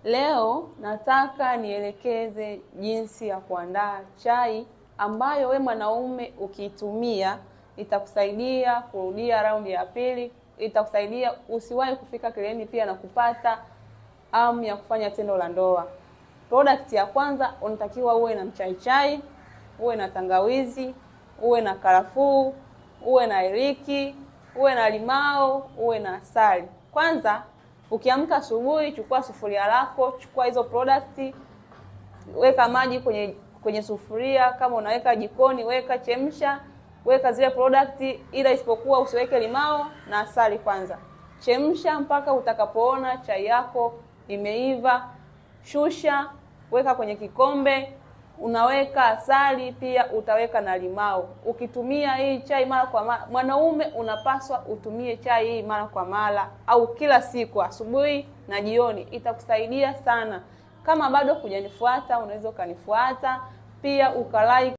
Leo nataka nielekeze jinsi ya kuandaa chai ambayo we mwanaume ukiitumia itakusaidia kurudia raundi ya pili, itakusaidia usiwahi kufika kileleni pia na kupata hamu ya kufanya tendo la ndoa. Product ya kwanza, unatakiwa uwe na mchaichai, uwe na tangawizi, uwe na karafuu, uwe na iliki, uwe na limao, uwe na asali. Kwanza, ukiamka asubuhi, chukua sufuria lako, chukua hizo product, weka maji kwenye sufuria, kama unaweka jikoni, weka, chemsha, weka zile product, ila isipokuwa usiweke limao na asali kwanza. Chemsha mpaka utakapoona chai yako imeiva, shusha, weka kwenye kikombe, unaweka asali, pia utaweka na limao. Ukitumia hii chai mara kwa mara, mwanaume unapaswa utumie chai hii mara kwa mara au kila siku, asubuhi na jioni, itakusaidia sana. Kama bado hujanifuata, unaweza ukanifuata, pia ukalike